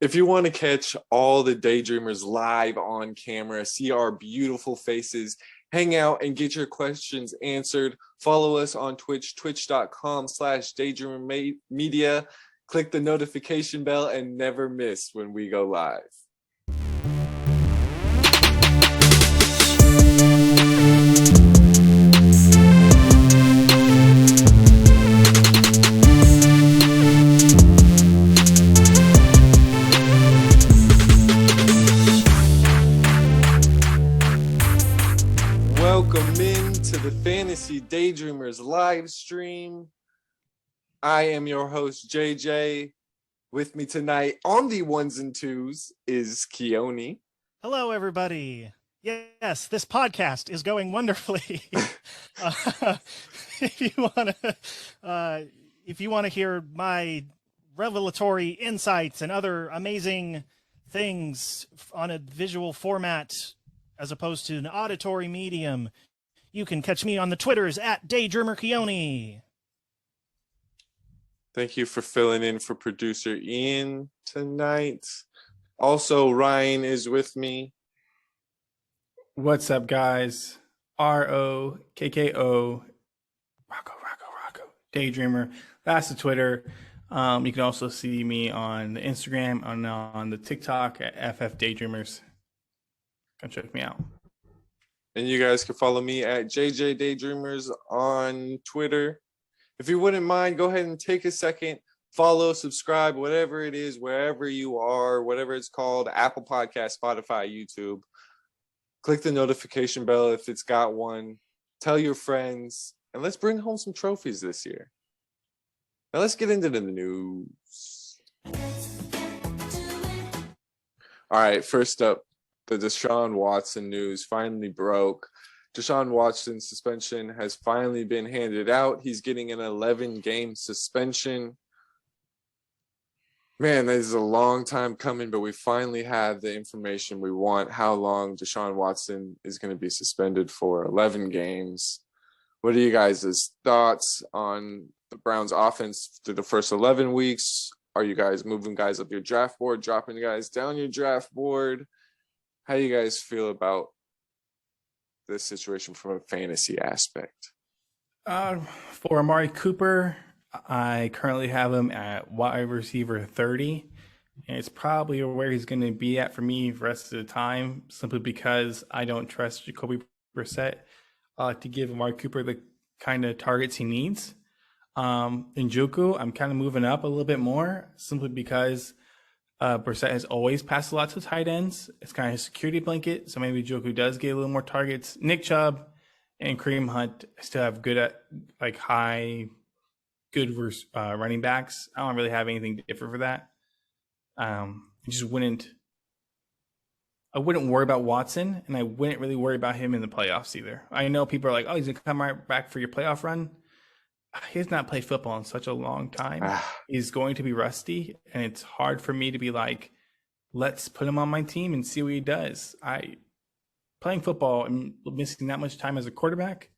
If you want to catch all the Daydreamers live on camera, see our beautiful faces, hang out and get your questions answered, follow us on Twitch, twitch.com/daydreamer media. Click the notification bell and never miss when we go live. Welcome into the Fantasy Daydreamers live stream. I am your host, JJ. With me tonight on the ones and twos is Keoni. Hello, everybody. Yes, this podcast is going wonderfully. If you want to hear my revelatory insights and other amazing things on a visual format as opposed to an auditory medium, you can catch me on the Twitters at DayDreamer Keoni. Thank you for filling in for producer Ian tonight. Also, Ryan is with me. What's up, guys? ROKKO, Rocco, DayDreamer. That's the Twitter. You can also see me on the Instagram, on the TikTok at FF Daydreamers. Come check me out. And you guys can follow me at JJ Daydreamers on Twitter. If you wouldn't mind, go ahead and take a second, follow, subscribe, whatever it is, wherever you are, whatever it's called, Apple Podcast, Spotify, YouTube. Click the notification bell if it's got one. Tell your friends, and let's bring home some trophies this year. Now let's get into the news. All right, first up, the Deshaun Watson news finally broke. Deshaun Watson's suspension has finally been handed out. He's getting an 11-game suspension. Man, this is a long time coming, but we finally have the information we want, how long Deshaun Watson is going to be suspended for. 11 games. What are you guys' thoughts on the Browns offense through the first 11 weeks? Are you guys moving guys up your draft board, dropping guys down your draft board? How do you guys feel about this situation from a fantasy aspect? For Amari Cooper, I currently have him at wide receiver 30, and it's probably where he's going to be at for me the rest of the time, simply because I don't trust Jacoby Brissett to give Amari Cooper the kind of targets he needs. Njoku, I'm kind of moving up a little bit more, simply because Brissett has always passed a lot to tight ends. It's kind of a security blanket, so maybe Njoku does get a little more targets. Nick Chubb and Kareem Hunt still have good running backs. I don't really have anything different for that. I wouldn't worry about Watson, and I wouldn't really worry about him in the playoffs either. I know people are like, oh, he's gonna come right back for your playoff run. He's not played football in such a long time. He's going to be rusty, and it's hard for me to be like, let's put him on my team and see what he does. Playing football and missing that much time as a quarterback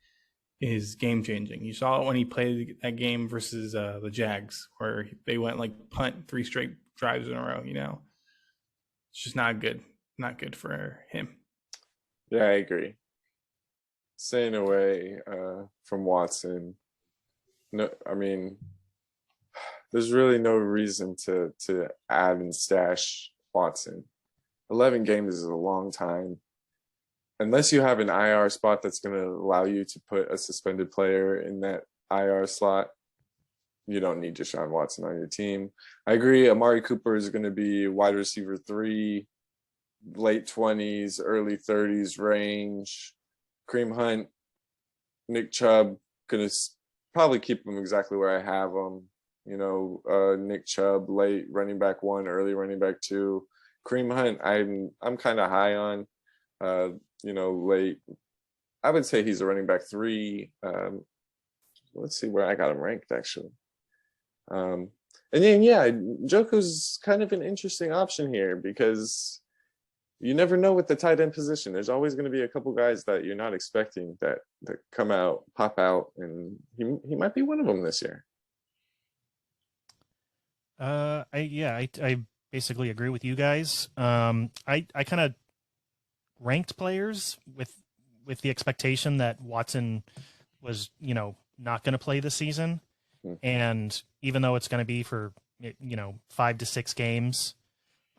is game changing. You saw it when he played that game versus the Jags, where they went like punt 3 straight drives in a row. It's just not good for him. Yeah, I agree. Staying away from Watson. No, I mean, there's really no reason to add and stash Watson. 11 games is a long time. Unless you have an IR spot that's going to allow you to put a suspended player in that IR slot, you don't need Deshaun Watson on your team. I agree. Amari Cooper is going to be wide receiver 3, late 20s, early 30s range. Kareem Hunt, Nick Chubb, going to probably keep him exactly where I have him. Nick Chubb, late running back 1, early running back 2. Kareem Hunt, I'm kind of high on. Late. I would say he's a running back 3. Let's see where I got him ranked, actually. And then, Njoku's kind of an interesting option here because you never know with the tight end position. There's always going to be a couple guys that you're not expecting that come out, pop out, and he might be one of them this year. I basically agree with you guys. I kind of ranked players with the expectation that Watson was, not going to play this season. And even though it's going to be for, 5 to 6 games,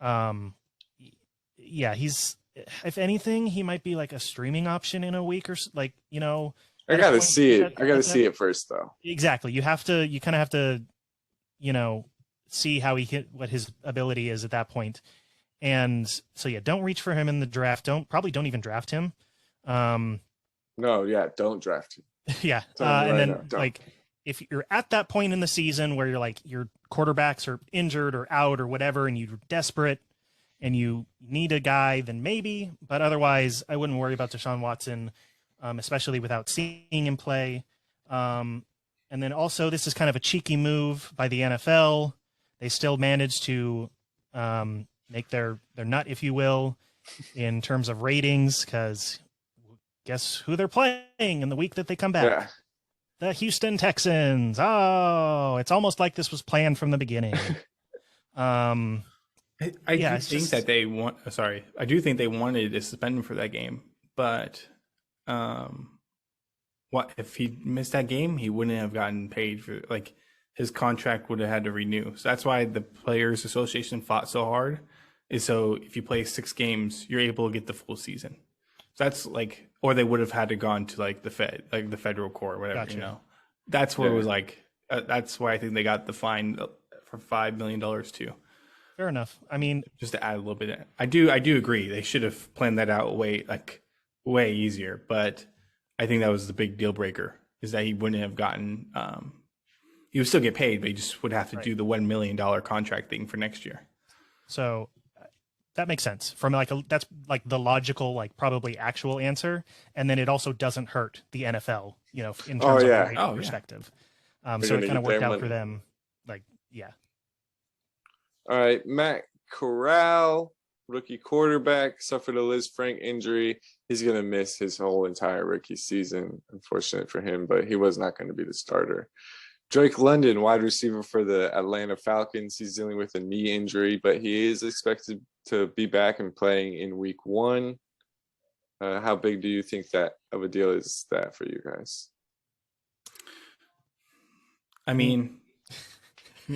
yeah, he's, if anything, he might be like a streaming option in a week or like, I gotta see it. I gotta see it first, though. Exactly. You kind of have to, see how what his ability is at that point. And so, yeah, don't reach for him in the draft. Probably don't even draft him. No, yeah, don't draft him. Yeah. And then like, if you're at that point in the season where you're like, your quarterbacks are injured or out or whatever, and you're desperate and you need a guy, then maybe, but otherwise I wouldn't worry about Deshaun Watson, especially without seeing him play. And then also this is kind of a cheeky move by the NFL. They still managed to make their nut, if you will, in terms of ratings, because guess who they're playing in the week that they come back? Yeah. The Houston Texans. Oh, it's almost like this was planned from the beginning. I do think that they want. Sorry, I do think they wanted to suspend him for that game, but what if he missed that game? He wouldn't have gotten paid for, like, his contract would have had to renew. So that's why the Players Association fought so hard. Is so if you play 6 games, you're able to get the full season. So that's like, or they would have had to gone to like the federal court, or whatever. Gotcha. That's where it was like. That's why I think they got the fine for $5 million too. Fair enough. I mean, just to add a little bit, I do agree they should have planned that out way easier. But I think that was the big deal breaker, is that he wouldn't have gotten. He would still get paid, but he just would have to do the $1 million contract thing for next year. So that makes sense. From that's like the logical, like probably actual answer, and then it also doesn't hurt the NFL, in terms of the perspective. So it kind of worked out for them. Like, yeah. All right, Matt Corral, rookie quarterback, suffered a Liz Frank injury. He's going to miss his whole entire rookie season, unfortunate for him, but he was not going to be the starter. Drake London, wide receiver for the Atlanta Falcons. He's dealing with a knee injury, but he is expected to be back and playing in week 1. How big do you think that of a deal is that for you guys? I mean,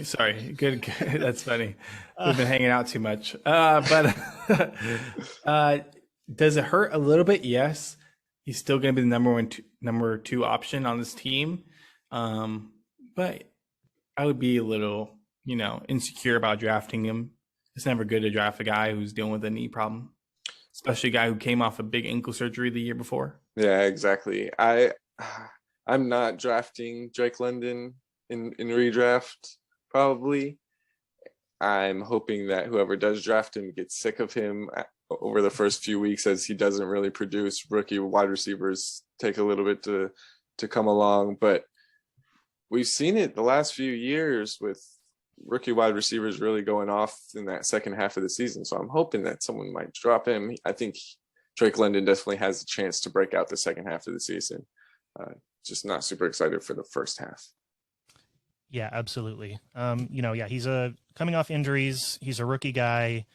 sorry, good. That's funny. We've been hanging out too much. But does it hurt a little bit? Yes. He's still going to be the number 2 option on this team. But I would be a little, insecure about drafting him. It's never good to draft a guy who's dealing with a knee problem, especially a guy who came off a big ankle surgery the year before. Yeah, exactly. I'm not drafting Drake London in redraft, probably. I'm hoping that whoever does draft him gets sick of him over the first few weeks, as he doesn't really produce. Rookie wide receivers take a little bit to come along, but we've seen it the last few years with rookie wide receivers really going off in that second half of the season. So I'm hoping that someone might drop him. I think Drake London definitely has a chance to break out the second half of the season. Just not super excited for the first half. Yeah, absolutely. He's coming off injuries. He's a rookie guy.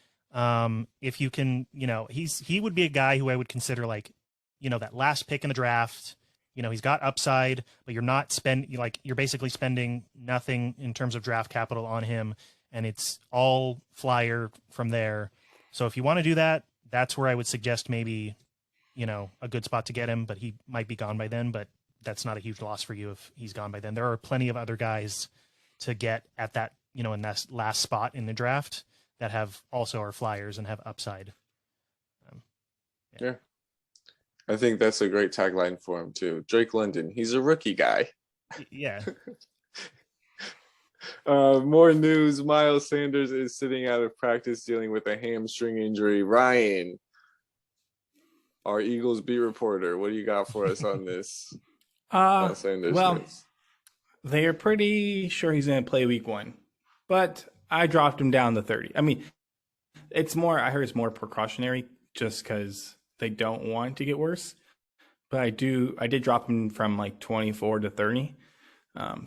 If you can, he would be a guy who I would consider that last pick in the draft. He's got upside, but you're basically spending nothing in terms of draft capital on him, and it's all flyer from there. So if you want to do that, that's where I would suggest maybe, a good spot to get him, but he might be gone by then, but that's not a huge loss for you if he's gone by then. There are plenty of other guys to get at that, in that last spot in the draft that have also are flyers and have upside. Yeah. I think that's a great tagline for him too. Drake London, he's a rookie guy. Yeah. More news. Miles Sanders is sitting out of practice dealing with a hamstring injury. Ryan, our Eagles beat reporter, what do you got for us on this? Sanders news? They are pretty sure he's going to play week 1, but I dropped him down to 30. I mean, I heard it's more precautionary just because they don't want to get worse, but I did drop him from like 24 to 30,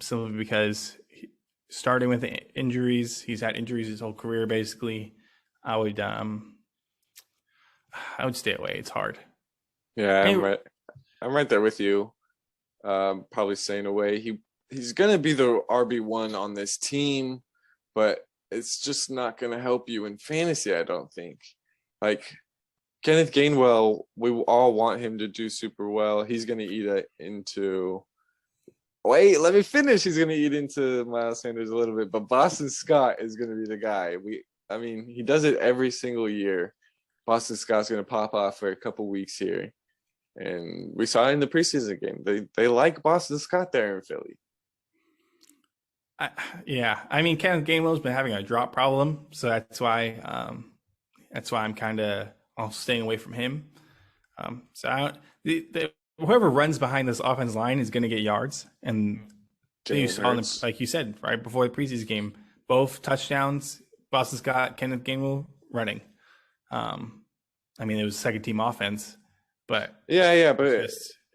simply because starting with injuries. He's had injuries his whole career, basically. I would stay away. It's hard. Yeah, Anyway, I'm right there with you. Probably staying away. He's gonna be the RB1 on this team, but it's just not gonna help you in fantasy, I don't think. Like Kenneth Gainwell, we all want him to do super well. He's gonna eat it into. Wait, let me finish. He's gonna eat into Miles Sanders a little bit, but Boston Scott is gonna be the guy. I mean, he does it every single year. Boston Scott's gonna pop off for a couple weeks here. And we saw it in the preseason game. They like Boston Scott there in Philly. yeah, I mean, Kenneth Gainwell's been having a drop problem, so that's why I'm kind of staying away from him. Whoever runs behind this offense line is going to get yards, and you saw them, like you said, right before the preseason game, both touchdowns. Boston Scott, Kenneth Gainwell running. I mean, it was second team offense, but but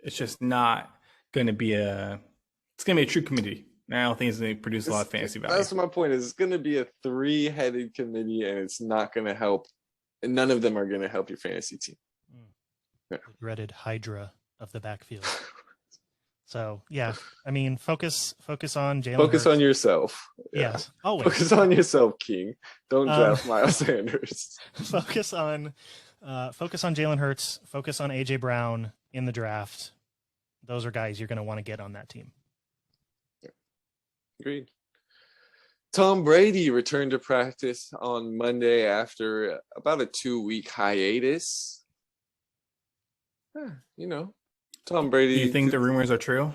it's just not going to be it's going to be a true committee. I don't think it's going to produce a lot of fantasy value. That's my point. It's going to be a 3-headed committee, and it's not going to help. And none of them are going to help your fantasy team. Yeah. The dreaded Hydra of the backfield. So yeah, I mean, focus on Jalen. Focus Hurts. on yourself. Yes, always. Focus on yourself, King. Don't draft Miles Sanders. Focus on Jalen Hurts. Focus on AJ Brown in the draft. Those are guys you're going to want to get on that team. Agreed. Tom Brady returned to practice on Monday after about a 2-week hiatus. Tom Brady. Do you think the rumors are true?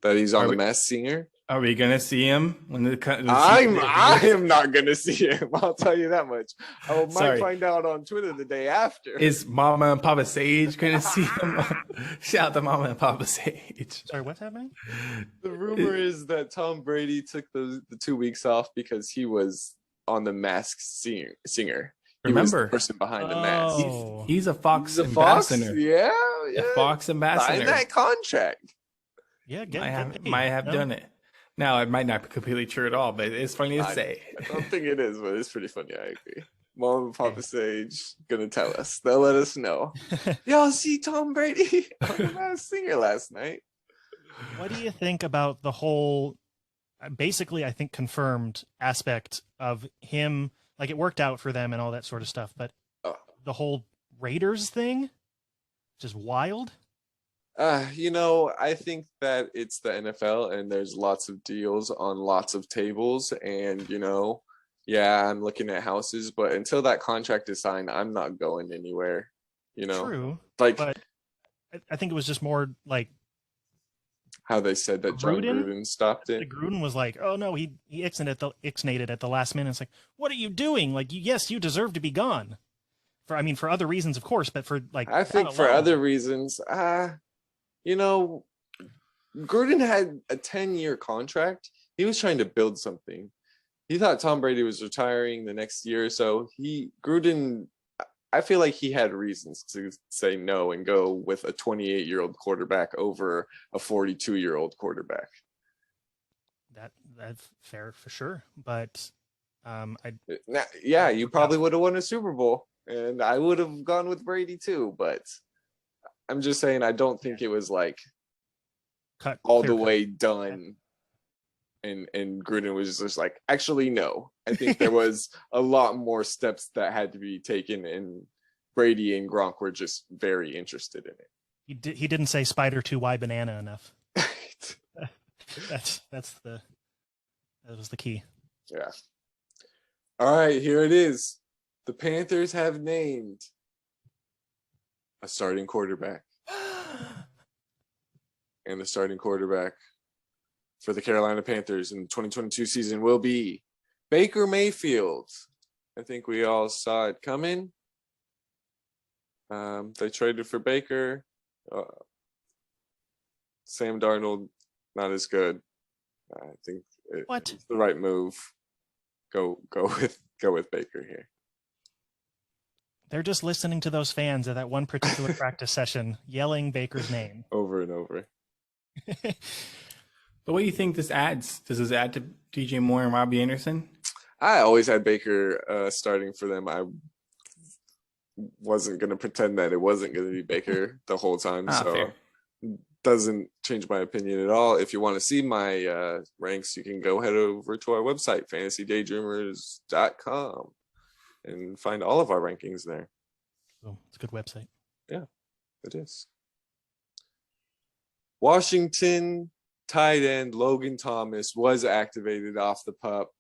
That he's on The Masked Singer? Are we gonna see him when I am not gonna see him. I'll tell you that much. I might find out on Twitter the day after. Is Mama and Papa Sage gonna see him? Shout out to Mama and Papa Sage. Sorry, what's happening? The rumor is that Tom Brady took the 2 weeks off because he was on The Masked Singer. He was the person behind the mask. He's a Fox ambassador. Fox? Yeah. A Fox ambassador. Sign that contract. Yeah, might have done it. Now, it might not be completely true at all, but it's funny to say. I don't think it is, but it's pretty funny. I agree. Mom and Papa Sage gonna tell us. They'll let us know. Y'all see Tom Brady on The Masked Singer last night. What do you think about the whole, basically, I think, confirmed aspect of him? Like, it worked out for them and all that sort of stuff, but the whole Raiders thing, just wild. I think that it's the NFL and there's lots of deals on lots of tables, and I'm looking at houses, but until that contract is signed, I'm not going anywhere. True. Like, but I think it was just more like how they said that John Gruden stopped it. Gruden was like, "Oh no, he ixnated at the last minute." It's like, what are you doing? Like, yes, you deserve to be gone. For other reasons, of course, but for like, I think for other reasons, Gruden had a 10-year contract. He was trying to build something. He thought Tom Brady was retiring the next year or so. Gruden, I feel like he had reasons to say no and go with a 28-year-old quarterback over a 42-year-old quarterback. That's fair for sure, but you probably would have won a Super Bowl, and I would have gone with Brady too. But I'm just saying, I don't think it was like all the way done. And Gruden was just like, actually, no. I think there was a lot more steps that had to be taken, and Brady and Gronk were just very interested in it. He didn't say spider 2Y banana enough. that was the key. Yeah. All right, here it is. The Panthers have named a starting quarterback. And the starting quarterback for the Carolina Panthers in the 2022 season will be Baker Mayfield. I think we all saw it coming. They traded for Baker. Sam Darnold, not as good. I think it's the right move. Go with Baker here. They're just listening to those fans at that one particular practice session yelling Baker's name over and over. But what do you think this adds? Does this add to DJ Moore and Robbie Anderson? I always had Baker starting for them. I wasn't going to pretend that it wasn't going to be Baker the whole time. So fair. Doesn't change my opinion at all. If you want to see my ranks, you can go head over to our website, fantasydaydreamers.com, and find all of our rankings there. Oh, it's a good website. Yeah, it is. Washington tight end Logan Thomas was activated off the pup.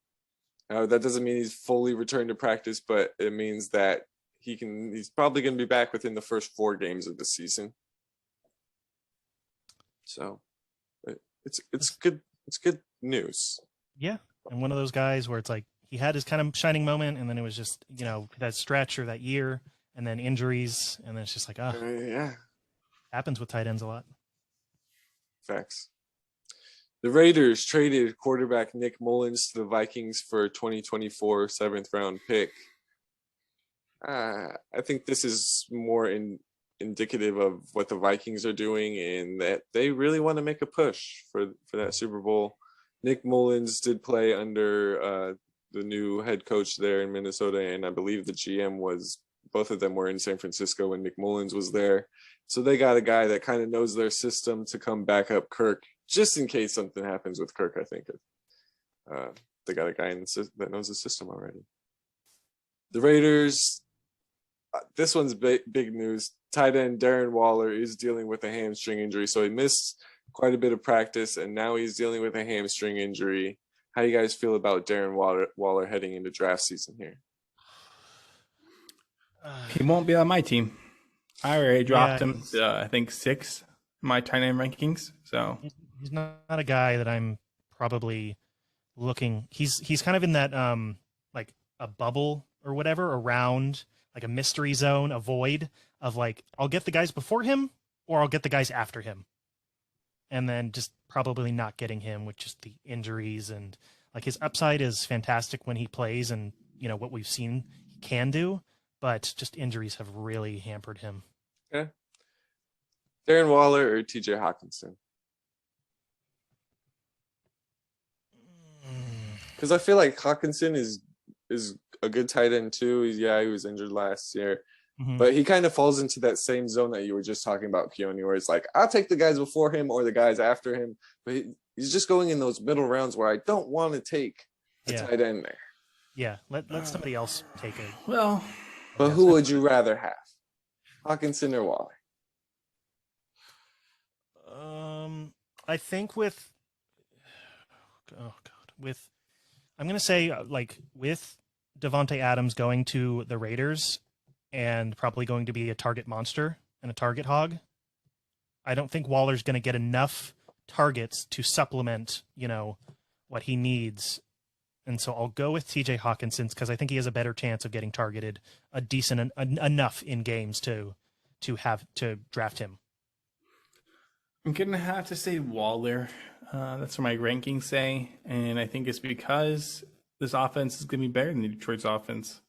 Now, that doesn't mean he's fully returned to practice, but it means that he's probably going to be back within the first 4 games of the season. So it's good news. Yeah. And one of those guys where it's like he had his kind of shining moment, and then it was just, that stretch or that year, and then injuries, and then it's just like, yeah. Happens with tight ends a lot. Facts. The Raiders traded quarterback Nick Mullins to the Vikings for a 2024 7th round pick. I think this is more indicative of what the Vikings are doing, and that they really want to make a push for that Super Bowl. Nick Mullins did play under the new head coach there in Minnesota, and I believe the GM both of them were in San Francisco when Nick Mullins was there. So they got a guy that kind of knows their system to come back up Kirk, just in case something happens with Kirk. I think they got a guy that knows the system already. The Raiders, this one's big news. Tight end Darren Waller is dealing with a hamstring injury, so he missed quite a bit of practice, and now he's dealing with a hamstring injury. How do you guys feel about Darren Waller heading into draft season here? He won't be on my team. I already dropped him, I think 6 in my tight end rankings. So he's not a guy that I'm probably looking. He's kind of in that like a bubble or whatever, around like a mystery zone, a void of like, I'll get the guys before him or I'll get the guys after him. And then just probably not getting him with just the injuries, and like his upside is fantastic when he plays, and what we've seen he can do, but just injuries have really hampered him. Okay. Darren Waller or TJ Hawkinson? Because I feel like Hawkinson is a good tight end too. He was injured last year. Mm-hmm. But he kind of falls into that same zone that you were just talking about, Keoni, where it's like, I'll take the guys before him or the guys after him. But he's just going in those middle rounds where I don't want to take a tight end there. Yeah, let somebody else take it. Well, but who would you rather have, Hawkinson or Waller? I think with I'm going to say with Devontae Adams going to the Raiders and probably going to be a target monster and a target hog, I don't think Waller's going to get enough targets to supplement, what he needs. And so I'll go with TJ Hawkinson because I think he has a better chance of getting targeted a decent enough in games to draft him. I'm going to have to say Waller. That's what my rankings say. And I think it's because this offense is going to be better than Detroit's offense.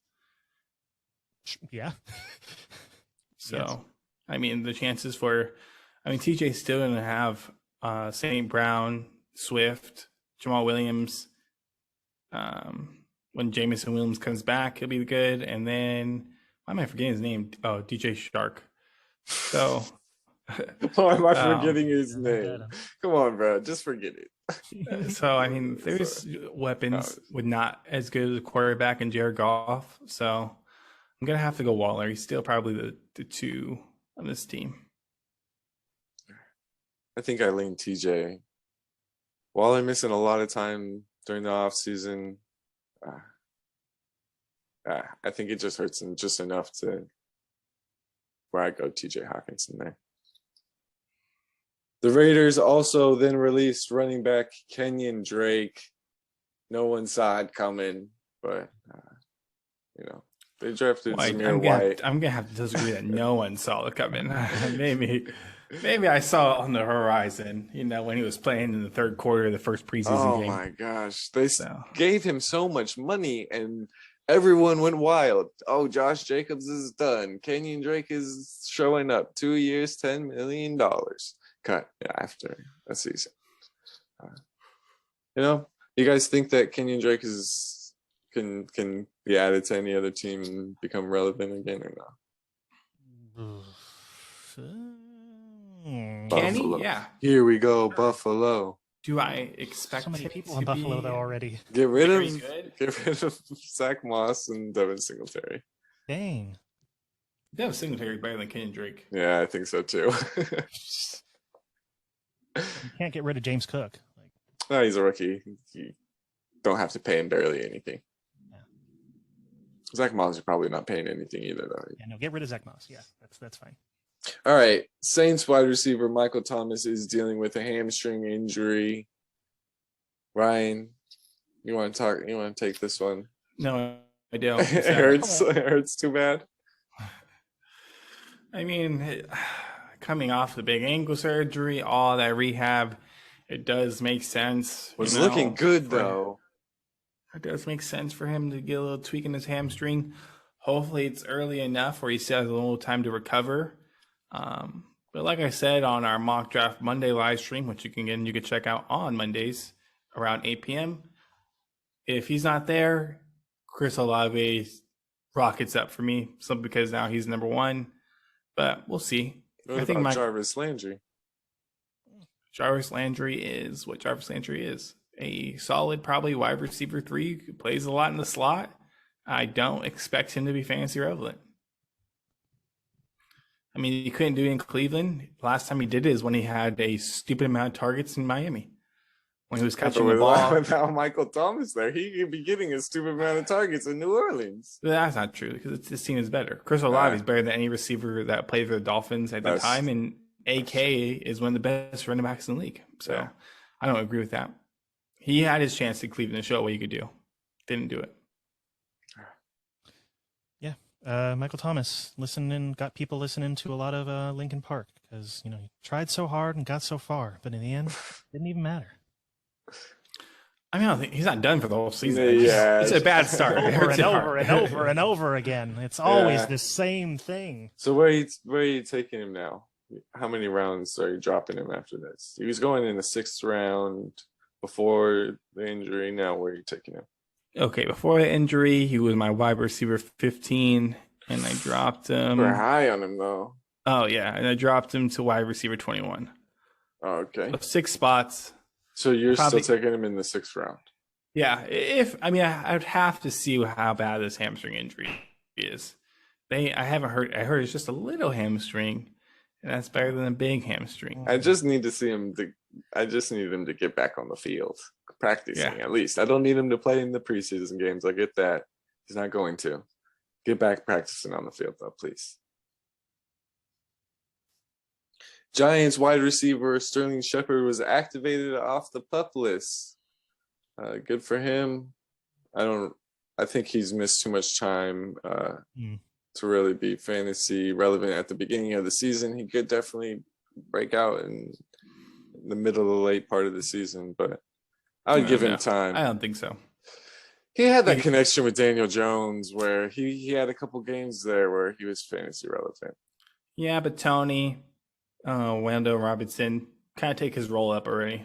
Yeah. So, yes. I mean, the chances TJ's still going to have St. Brown, Swift, Jamal Williams. When Jamison Williams comes back, he'll be good. And then, why am I forgetting his name? Oh, DJ Shark. So, why am I forgetting his name? Come on, bro, just forget it. So, I mean, there's weapons with not as good as a quarterback in Jared Goff. So, I'm gonna have to go Waller. He's still probably the 2 on this team. I think I lean TJ. Waller missing a lot of time during the off season. I think it just hurts him just enough to where I go TJ Hawkinson there. The Raiders also then released running back Kenyon Drake. No one saw it coming, but they drafted Zamir White. I'm gonna have to disagree that no one saw it coming. Maybe I saw it on the horizon, when he was playing in the third quarter of the first preseason game. Oh my gosh. They gave him so much money and everyone went wild. Oh, Josh Jacobs is done. Kenyon Drake is showing up. 2 years, $10 million cut after a season. You guys think that Kenyon Drake can be added to any other team and become relevant again or not? Buffalo. Kenny, yeah. Here we go, Buffalo. Do I expect So many him people to in Buffalo be though already. Get rid very of good? Zach Moss and Devin Singletary. Dang. They have Singletary better than Kenyon Drake. Yeah, I think so too. You can't get rid of James Cook. Like, No, he's a rookie. You don't have to pay him barely anything. Yeah. Zach Moss is probably not paying anything either, though. yeah, no, get rid of Zach Moss. Yeah, that's fine. All right. Saints wide receiver Michael Thomas is dealing with a hamstring injury. Ryan, you want to talk? You want to take this one? No, I don't. It hurts. It hurts too bad. I mean, coming off the big ankle surgery, all that rehab, it does make sense. Was looking good though. It does make sense for him to get a little tweak in his hamstring. Hopefully, it's early enough where he still has a little time to recover. But like I said on our mock draft Monday live stream, which you can check out on Mondays around 8 p.m. If he's not there, Chris Olave rockets up for me, simply because now he's number one. But we'll see. What about Jarvis Landry? Jarvis Landry is what Jarvis Landry is. A solid, probably wide receiver 3, who plays a lot in the slot. I don't expect him to be fantasy relevant. I mean, he couldn't do it in Cleveland. Last time he did it is when he had a stupid amount of targets in Miami. When he was catching the ball. Without Michael Thomas there, he could be getting a stupid amount of targets in New Orleans. That's not true because this team is better. Chris Olave is better than any receiver that played for the Dolphins at the time, and AK is one of the best running backs in the league. So I don't agree with that. He had his chance to Cleveland to show what he could do. Didn't do it. Yeah. Michael Thomas got people listening to a lot of Linkin Park because, he tried so hard and got so far, but in the end, it didn't even matter. I mean, I don't think he's not done for the whole season. Yeah, it's a bad start. Over and over and over and over again. It's always the same thing. So where are you taking him now? How many rounds are you dropping him after this? He was going in the 6th round before the injury. Now where are you taking him? Okay, before the injury, he was my wide receiver 15, and I dropped him. We're high on him though. Oh yeah, and I dropped him to wide receiver 21. Oh, okay. So 6 spots. So you're still taking him in the 6th round? Yeah, I would have to see how bad this hamstring injury is. I haven't heard. I heard it's just a little hamstring, and that's better than a big hamstring. I just need to see him. I just need him to get back on the field, practicing at least. I don't need him to play in the preseason games. I get that. He's not going to. Get back practicing on the field, though, please. Giants wide receiver Sterling Shepard was activated off the PUP list. Good for him. I think he's missed too much time to really be fantasy relevant at the beginning of the season. He could definitely break out in the middle of the late part of the season, but I would give him time. I don't think so. He had that connection with Daniel Jones where he had a couple games there where he was fantasy relevant. Yeah, but Tony, Wando Robinson kind of take his role up already.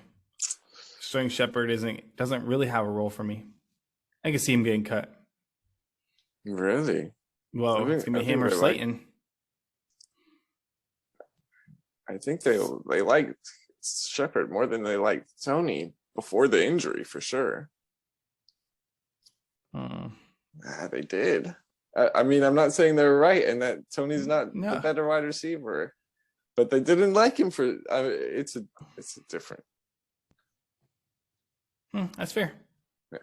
Sterling Shepard doesn't really have a role for me. I can see him getting cut. Really? Well, it's gonna be him or Slayton. I think they liked Shepard more than they liked Tony before the injury, for sure. They did. I mean, I'm not saying they're right and that Tony's not the better wide receiver, but they didn't like him for. It's a different. That's fair. Yeah.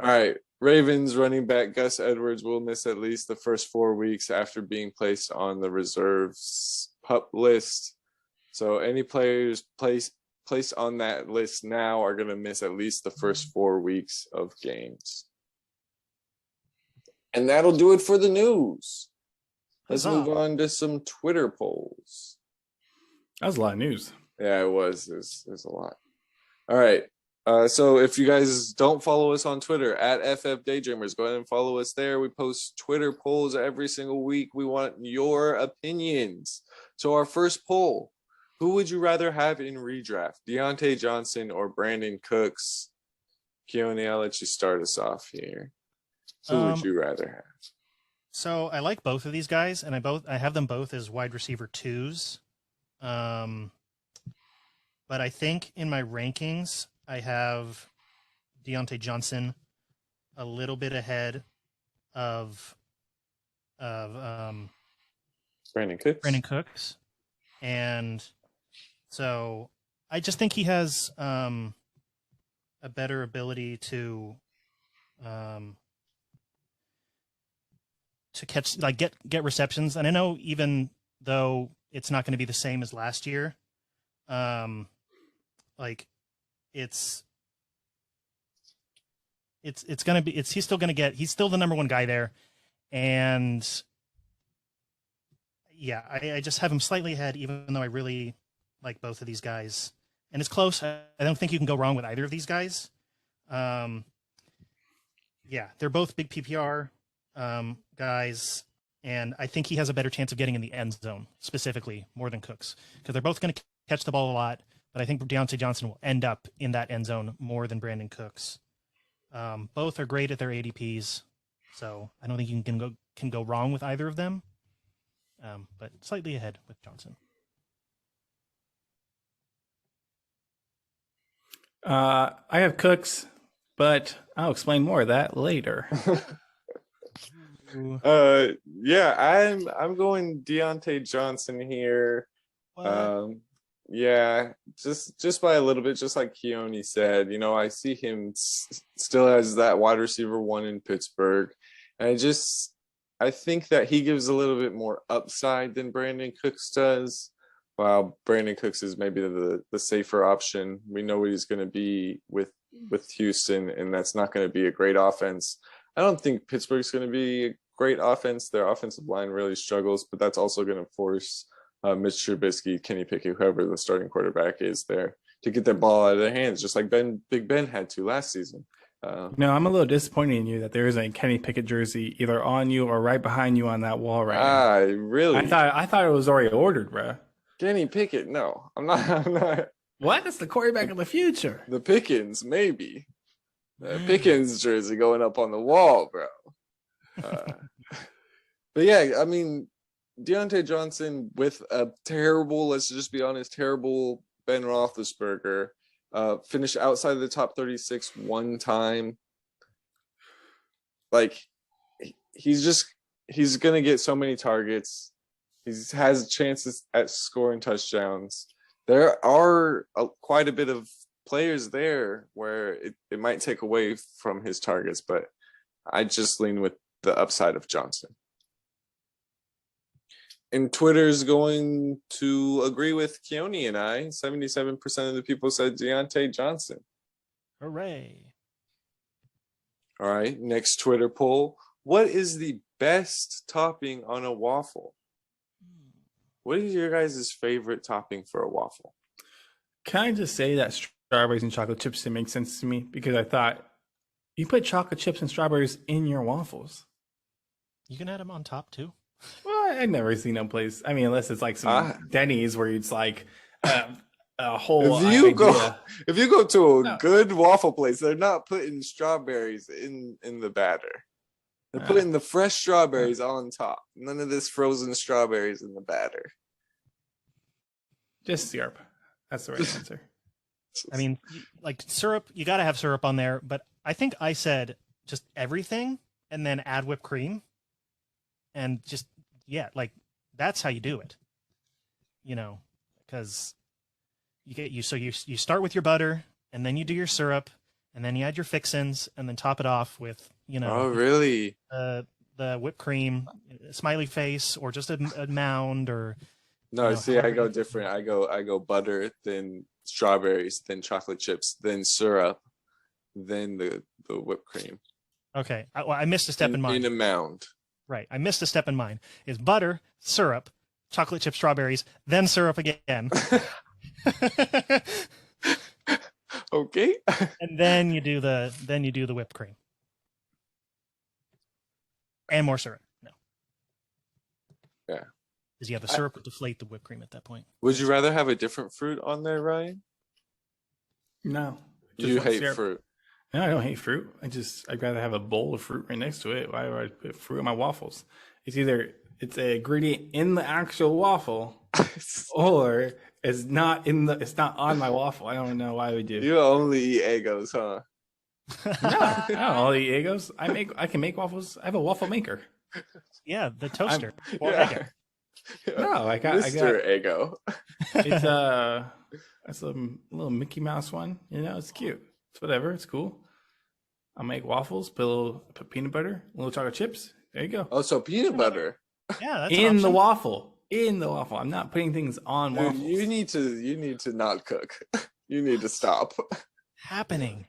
All right. Ravens running back Gus Edwards will miss at least the first 4 weeks after being placed on the reserves PUP list. So any players placed on that list now are going to miss at least the first 4 weeks of games. And that'll do it for the news. Let's move on to some Twitter polls. That was a lot of news. Yeah, it was. There's a lot. All right. So if you guys don't follow us on Twitter at FF DayDreamers, go ahead and follow us there. We post Twitter polls every single week. We want your opinions. So our first poll, Who would you rather have in redraft? Deontay Johnson or Brandon Cooks? Keoni, I'll let you start us off here. Who would you rather have? So I like both of these guys, and I have them both as wide receiver 2s. But I think in my rankings, I have Deontay Johnson a little bit ahead of Brandon Brandon Cooks. And so I just think he has a better ability to catch, like get receptions. And I know even though it's not going to be the same as last year, like he's still going to get, he's still the number one guy there. And yeah, I just have him slightly ahead, even though I really like both of these guys. And it's close. I don't think you can go wrong with either of these guys. Yeah, they're both big PPR guys, and I think he has a better chance of getting in the end zone, specifically, more than Cooks, because they're both going to catch the ball a lot, but I think Deontay Johnson will end up in that end zone more than Brandon Cooks. Both are great at their ADPs, so I don't think you can go wrong with either of them, but slightly ahead with Johnson. I have Cooks, but I'll explain more of that later. Yeah, I'm going Deontay Johnson here. Yeah, just by a little bit, just like Keoni said. You know, I see him still as that wide receiver 1 in Pittsburgh, and I think that he gives a little bit more upside than Brandon Cooks does. While Brandon Cooks is maybe the safer option. We know what he's going to be with Houston, and that's not going to be a great offense. I don't think Pittsburgh's going to be a great offense. Their offensive line really struggles, but that's also going to force Mitch Trubisky, Kenny Pickett, whoever the starting quarterback is there, to get their ball out of their hands, just like Big Ben had to last season. No, I'm a little disappointed in you that there isn't a Kenny Pickett jersey either on you or right behind you on that wall right now. Really? I thought it was already ordered, bro. Kenny Pickett? No, I'm not. What? That's the quarterback of the future. The Pickens, maybe. The Pickens jersey going up on the wall, bro. But yeah, I mean, Deontay Johnson with a terrible, let's just be honest, terrible Ben Roethlisberger, finished outside of the top 36 one time. Like, he's going to get so many targets. He has chances at scoring touchdowns. There are quite a bit of players there where it might take away from his targets, but I just lean with the upside of Johnson. And Twitter's going to agree with Keoni and I. 77% of the people said Deontay Johnson. Hooray. All right, next Twitter poll. What is the best topping on a waffle? What is your guys' favorite topping for a waffle? Can I just say that strawberries and chocolate chips didn't make sense to me? Because I thought you put chocolate chips and strawberries in your waffles. You can add them on top too. Well, I've never seen no place. I mean, unless it's like some Denny's where it's like a whole if you go to a good waffle place, they're not putting strawberries in the batter. They're putting the fresh strawberries on top. None of this frozen strawberries in the batter. Just syrup. That's the right answer. I mean, like syrup, you got to have syrup on there. But I think I said just everything and then add whipped cream. And just, yeah, like that's how you do it. You know, because you start with your butter and then you do your syrup and then you add your fixins and then top it off with, you know. Oh, really? The whipped cream, smiley face, or just a mound, or. No, you know, see, I go different. I go butter, then strawberries, then chocolate chips, then syrup, then the whipped cream. Okay, I missed a step in mine. In a mound. Right, I missed a step in mine. Is butter, syrup, chocolate chip strawberries, then syrup again. Okay. And then you do the whipped cream. And more syrup. No. Yeah. Because yeah, the syrup would deflate the whipped cream at that point. Would you rather have a different fruit on there, Ryan? No. You want hate syrup. fruit. No, I don't hate fruit. I'd rather have a bowl of fruit right next to it. Why would I put fruit in my waffles? It's either it's an ingredient in the actual waffle, or it's not on my waffle. I don't know why we do. You only eat Eggos, huh? No, I don't eat Eggos. I can make waffles. I have a waffle maker. Yeah, the toaster. Yeah. No, I got Mr. Eggo. It's a little Mickey Mouse one. You know, it's cute. It's whatever. It's cool. I'll make waffles, put peanut butter, little chocolate chips. There you go. Oh, so peanut butter. Yeah, that's in the waffle. In the waffle. I'm not putting things on Dude, waffles. you need to not cook. You need to stop. happening.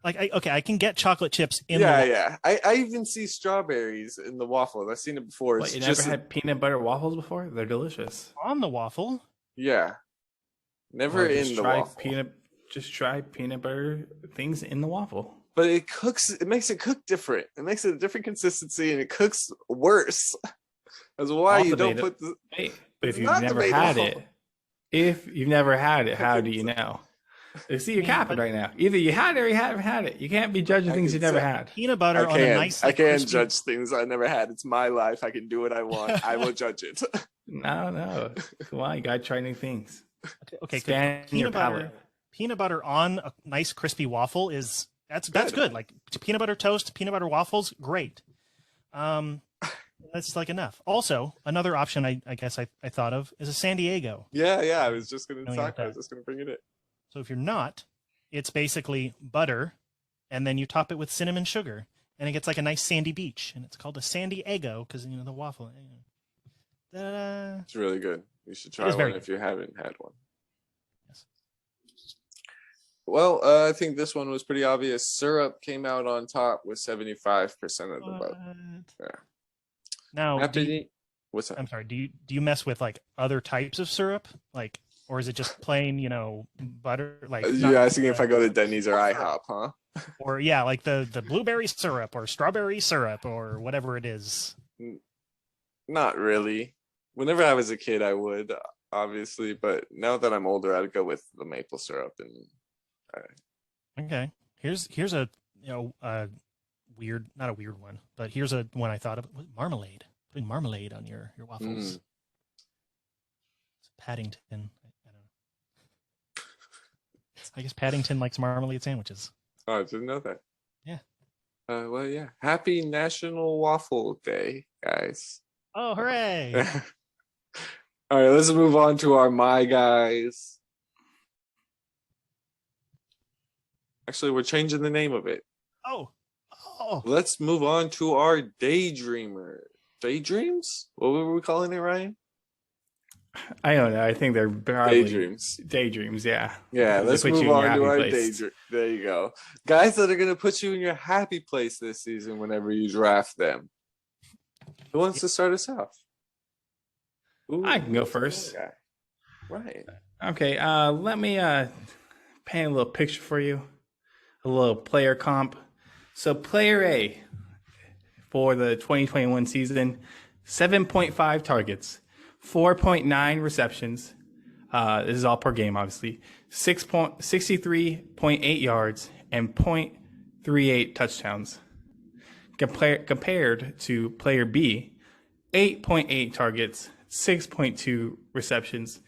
Like, I can get chocolate chips in Yeah. I even see strawberries in the waffle. I've seen it before. What, you never had peanut butter waffles before? They're delicious. on the waffle. Yeah. Never in the waffle. Just try peanut butter things in the waffle. But it makes it cook different. It makes it a different consistency and it cooks worse. That's why you don't put the... Hey, but if you've never had it, how do you know? You see, you're capping right now. Either you had it or you haven't had it. You can't be judging things you never had. Peanut butter on a nice... I can't judge things I never had. It's my life. I can do what I want. I will judge it. No. Come on, you gotta try new things. Okay. Peanut butter on a nice crispy waffle that's good. Like peanut butter toast, peanut butter waffles, great. That's like enough. Also, another option I guess I thought of is a San Diego. Yeah. I was just gonna bring it in. So if you're not, it's basically butter, and then you top it with cinnamon sugar, and it gets like a nice sandy beach, and it's called a San Diego because the waffle. Da-da-da. It's really good. You should try one if you haven't had one. Yes. Well, I think this one was pretty obvious. Syrup came out on top with 75% of the vote. Yeah. Now, what's that? I'm sorry. Do you mess with like other types of syrup, like, or is it just plain, butter? Like, you're asking if I go to Denny's or IHOP, huh? Or like the blueberry syrup or strawberry syrup or whatever it is. Not really. Whenever I was a kid, I would, obviously, but now that I'm older, I'd go with the maple syrup. And okay, here's a weird, not a weird one, but here's a one I thought of: marmalade. Putting marmalade on your waffles. It's Paddington. I don't know. I guess Paddington likes marmalade sandwiches. Oh, I didn't know that. Yeah. Well, yeah. Happy National Waffle Day, guys. Oh, hooray! All right, let's move on to our My Guys. Actually, we're changing the name of it. Oh. Let's move on to our DayDreamer. DayDreams? What were we calling it, Ryan? I don't know. I think they're probably DayDreams. DayDreams, yeah. Yeah, let's move on to our DayDream. There you go. Guys that are going to put you in your happy place this season whenever you draft them. Who wants to start us off? Ooh, I can go first. Right. Okay, let me paint a little picture for you. A little player comp. So player A for the 2021 season, 7.5 targets, 4.9 receptions. This is all per game, obviously. 63.8 yards and 0.38 touchdowns. Compared to player B, 8.8 targets, 6.2 receptions,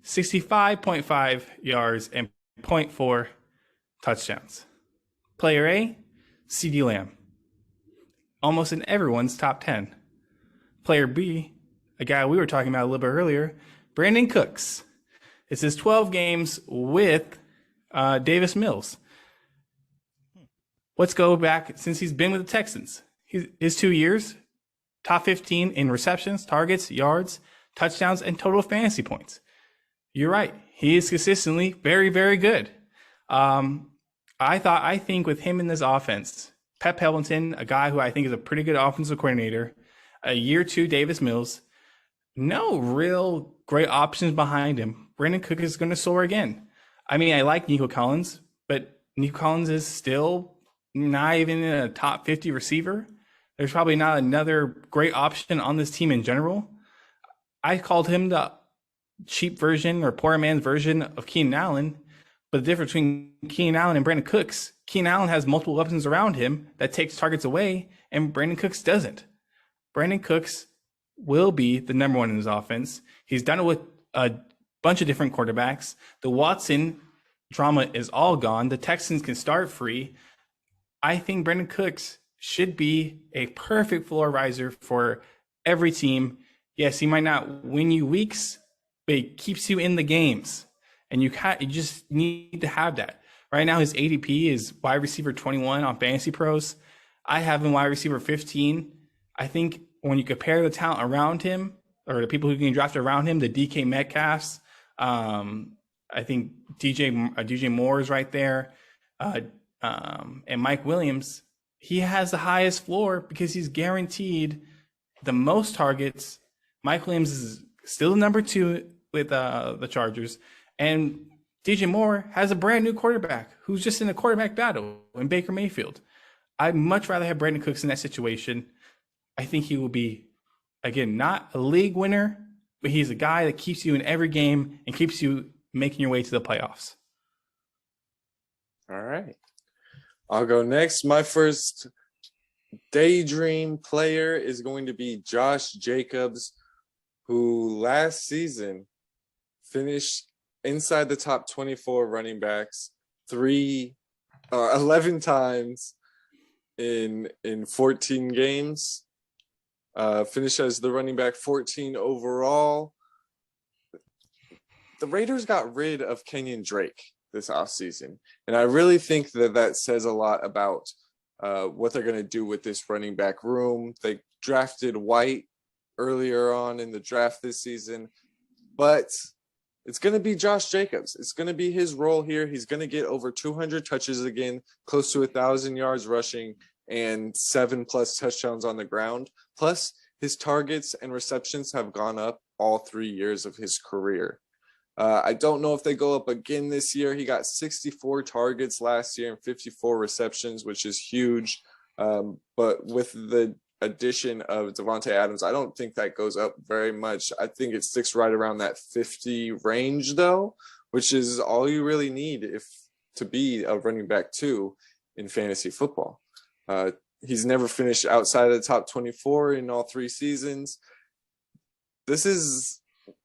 65.5 yards, and 0.4 touchdowns. Player A, CeeDee Lamb. Almost in everyone's top 10. Player B, a guy we were talking about a little bit earlier, Brandon Cooks. It's his 12 games with Davis Mills. Let's go back since he's been with the Texans. His 2 years, top 15 in receptions, targets, yards, touchdowns, and total fantasy points. You're right. He is consistently very, very good. I think with him in this offense, Pep Hamilton, a guy who I think is a pretty good offensive coordinator, a year two Davis Mills, no real great options behind him. Brandon Cook is going to soar again. I mean, I like Nico Collins, but Nico Collins is still not even a top 50 receiver. There's probably not another great option on this team in general. I called him the cheap version or poor man's version of Keenan Allen. But the difference between Keenan Allen and Brandon Cooks, Keenan Allen has multiple weapons around him that takes targets away, and Brandon Cooks doesn't. Brandon Cooks will be the number one in his offense. He's done it with a bunch of different quarterbacks. The Watson drama is all gone. The Texans can start free. I think Brandon Cooks should be a perfect floor riser for every team. Yes, he might not win you weeks, but he keeps you in the games. And you just need to have that. Right now, his ADP is wide receiver 21 on Fantasy Pros. I have him wide receiver 15. I think when you compare the talent around him, or the people who can draft around him, the DK Metcalfs, I think DJ Moore is right there, and Mike Williams. He has the highest floor because he's guaranteed the most targets. Mike Williams is still the number 2 with the Chargers, and DJ Moore has a brand new quarterback who's just in a quarterback battle in Baker Mayfield. I'd much rather have Brandon Cooks in that situation. I think he will be, again, not a league winner, but he's a guy that keeps you in every game and keeps you making your way to the playoffs. All right. I'll go next. My first DayDream player is going to be Josh Jacobs, who last season finished inside the top 24 running backs 11 times in 14 games. Finished as the running back 14 overall. The Raiders got rid of Kenyon Drake this offseason, and I really think that says a lot about what they're going to do with this running back room. They drafted White earlier on in the draft this season, but it's going to be Josh Jacobs. It's going to be his role here. He's going to get over 200 touches again, close to 1,000 yards rushing, and 7+ touchdowns on the ground. Plus, his targets and receptions have gone up all 3 years of his career. I don't know if they go up again this year. He got 64 targets last year and 54 receptions, which is huge. But with the addition of Devontae Adams, I don't think that goes up very much. I think it sticks right around that 50 range, though, which is all you really need to be a running back 2 in fantasy football. He's never finished outside of the top 24 in all 3 seasons. This is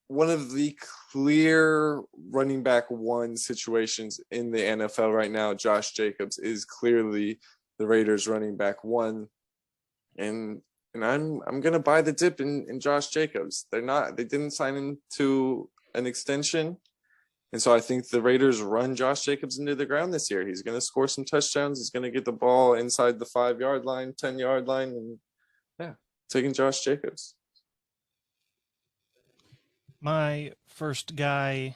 one of the clear running back 1 situations in the NFL right now. Josh Jacobs is clearly the Raiders running back 1. And I'm gonna buy the dip in Josh Jacobs. They didn't sign him to an extension. And so I think the Raiders run Josh Jacobs into the ground this year. He's going to score some touchdowns. He's going to get the ball inside the 5-yard line, 10-yard line. And yeah, taking Josh Jacobs. My first guy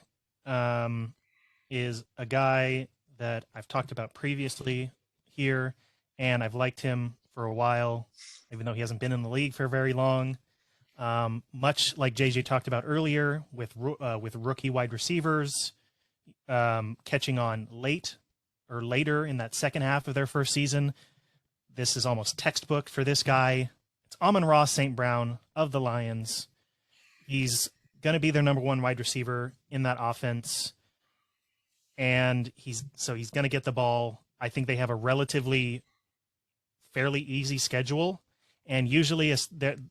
is a guy that I've talked about previously here, and I've liked him for a while, even though he hasn't been in the league for very long. Much like JJ talked about earlier with rookie wide receivers catching on late or later in that second half of their first season. This is almost textbook for this guy. It's Amon-Ra St. Brown of the Lions. He's going to be their number 1 wide receiver in that offense. And he's going to get the ball. I think they have a relatively fairly easy schedule. And usually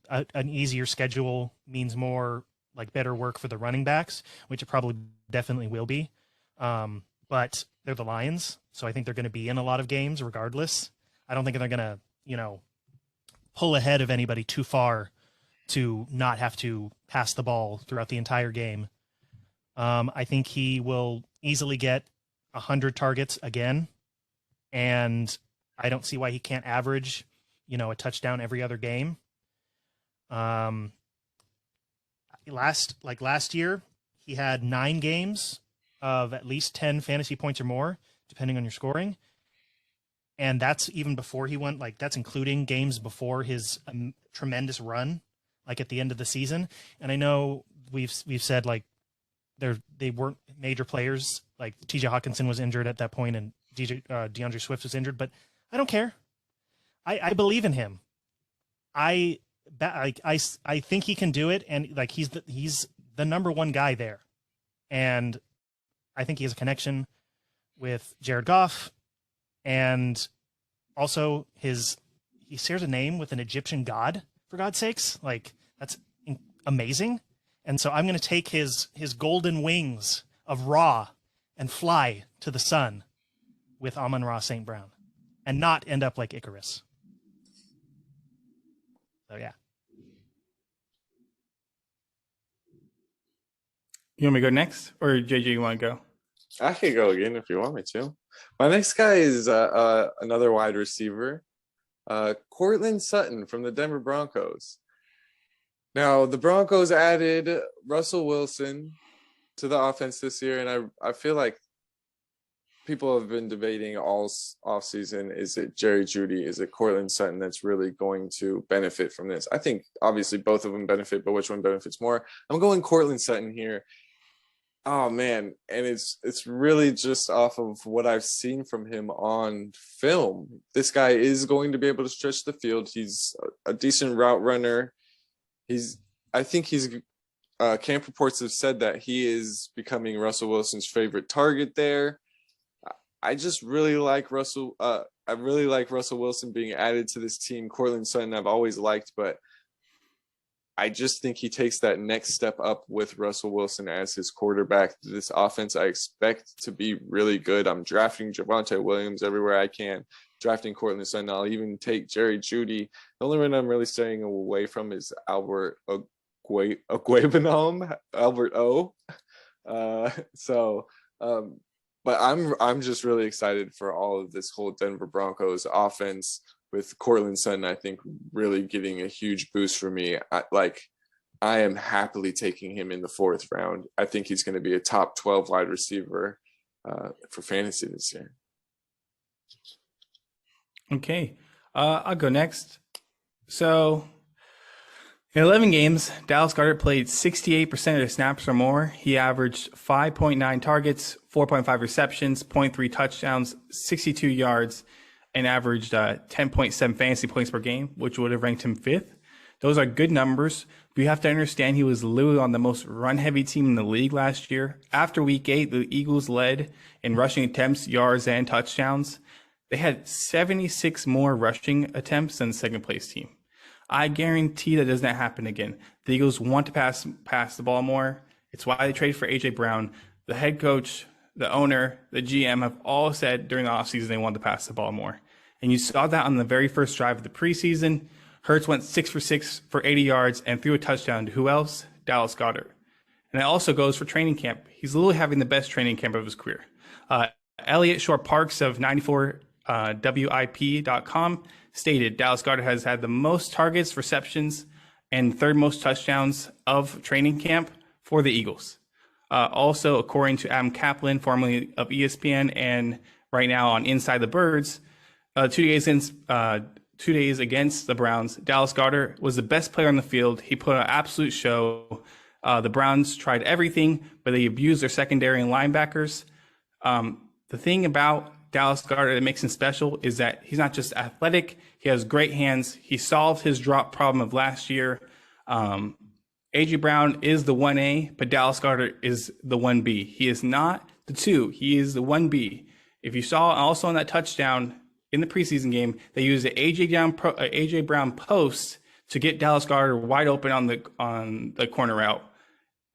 an easier schedule means more like better work for the running backs, which it probably definitely will be. But they're the Lions, so I think they're going to be in a lot of games regardless. I don't think they're going to, pull ahead of anybody too far to not have to pass the ball throughout the entire game. I think he will easily get 100 targets again, and I don't see why he can't average a touchdown every other game. Last year, he had 9 games of at least 10 fantasy points or more, depending on your scoring. And that's even before he went, that's including games before his tremendous run, at the end of the season. And I know we've said they weren't major players. Like TJ Hawkinson was injured at that point, and DeAndre Swift was injured, but I don't care. I believe in him. I I think he can do it, and like he's the number one guy there, and I think he has a connection with Jared Goff, and also he shares a name with an Egyptian god, for God's sakes. Like, that's amazing. And so I'm going to take his golden wings of Ra and fly to the sun with Amon-Ra St. Brown and not end up like Icarus. So, yeah. You want me to go next, or JJ, you want to go? I could go again if you want me to. My next guy is another wide receiver, Courtland Sutton from the Denver Broncos. Now, the Broncos added Russell Wilson to the offense this year, and I feel like people have been debating all offseason, is it Jerry Jeudy, is it Courtland Sutton that's really going to benefit from this? I think obviously both of them benefit, but which one benefits more? I'm going Courtland Sutton here. Oh man, and it's really just off of what I've seen from him on film. This guy is going to be able to stretch the field. He's a decent route runner. I think camp reports have said that he is becoming Russell Wilson's favorite target there. I just really like Russell. I really like Russell Wilson being added to this team. Courtland Sutton I've always liked, but I just think he takes that next step up with Russell Wilson as his quarterback. This offense I expect to be really good. I'm drafting Javonte Williams everywhere I can, drafting Courtland Sutton. I'll even take Jerry Jeudy. The only one I'm really staying away from is Albert Okwuegbunam, Albert O. But I'm just really excited for all of this whole Denver Broncos offense with Courtland Sutton. I think really getting a huge boost for me. I am happily taking him in the 4th round. I think he's going to be a top 12 wide receiver for fantasy this year. Okay, I'll go next. So, in 11 games, Dallas Goedert played 68% of the snaps or more. He averaged 5.9 targets, 4.5 receptions, 0.3 touchdowns, 62 yards, and averaged 10.7 fantasy points per game, which would have ranked him 5th. Those are good numbers. But you have to understand he was literally on the most run-heavy team in the league last year. After Week 8, the Eagles led in rushing attempts, yards, and touchdowns. They had 76 more rushing attempts than the second-place team. I guarantee that does not happen again. The Eagles want to pass the ball more. It's why they traded for A.J. Brown. The head coach, the owner, the GM have all said during the offseason they want to pass the ball more. And you saw that on the very first drive of the preseason. Hurts went 6 for 6 for 80 yards and threw a touchdown to who else? Dallas Goedert. And it also goes for training camp. He's literally having the best training camp of his career. Elliot Shore-Parks of 94WIP.com stated Dallas Goedert has had the most targets, receptions, and 3rd most touchdowns of training camp for the Eagles. Also, according to Adam Kaplan, formerly of ESPN and right now on Inside the Birds, 2 days against the Browns, Dallas Goedert was the best player on the field. He put on an absolute show. The Browns tried everything, but they abused their secondary and linebackers. The thing about Dallas Goedert that makes him special is that he's not just athletic. He has great hands. He solved his drop problem of last year. A.J. Brown is the 1A, but Dallas Goedert is the 1B. He is not the 2. He is the 1B. If you saw also on that touchdown in the preseason game, they used the A.J. Brown post to get Dallas Goedert wide open on the corner route.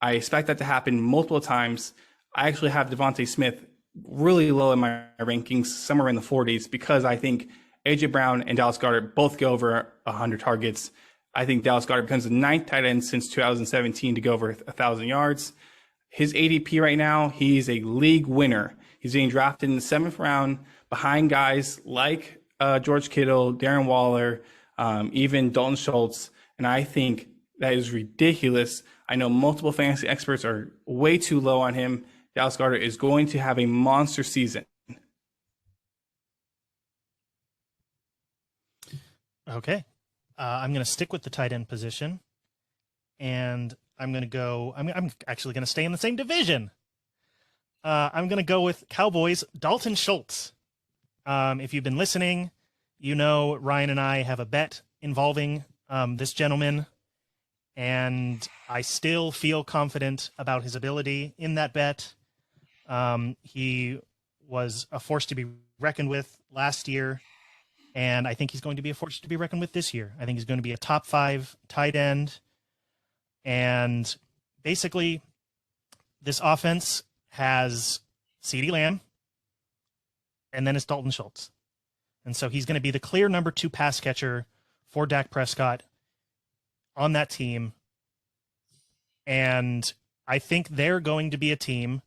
I expect that to happen multiple times. I actually have Devontae Smith really low in my rankings, somewhere in the 40s, because I think A.J. Brown and Dallas Goedert both go over 100 targets. I think Dallas Goedert becomes the 9th tight end since 2017 to go over 1,000 yards. His ADP right now, he's a league winner. He's being drafted in the 7th round behind guys like George Kittle, Darren Waller, even Dalton Schultz. And I think that is ridiculous. I know multiple fantasy experts are way too low on him. Dallas Goedert is going to have a monster season. Okay. I'm going to stick with the tight end position, and I'm actually going to stay in the same division. I'm going to go with Cowboys, Dalton Schultz. If you've been listening, you know Ryan and I have a bet involving this gentleman, and I still feel confident about his ability in that bet. He was a force to be reckoned with last year, and I think he's going to be a force to be reckoned with this year. I think he's going to be a top 5 tight end, and basically this offense has CeeDee Lamb, and then it's Dalton Schultz. And so he's going to be the clear number 2 pass catcher for Dak Prescott on that team. And I think they're going to be a team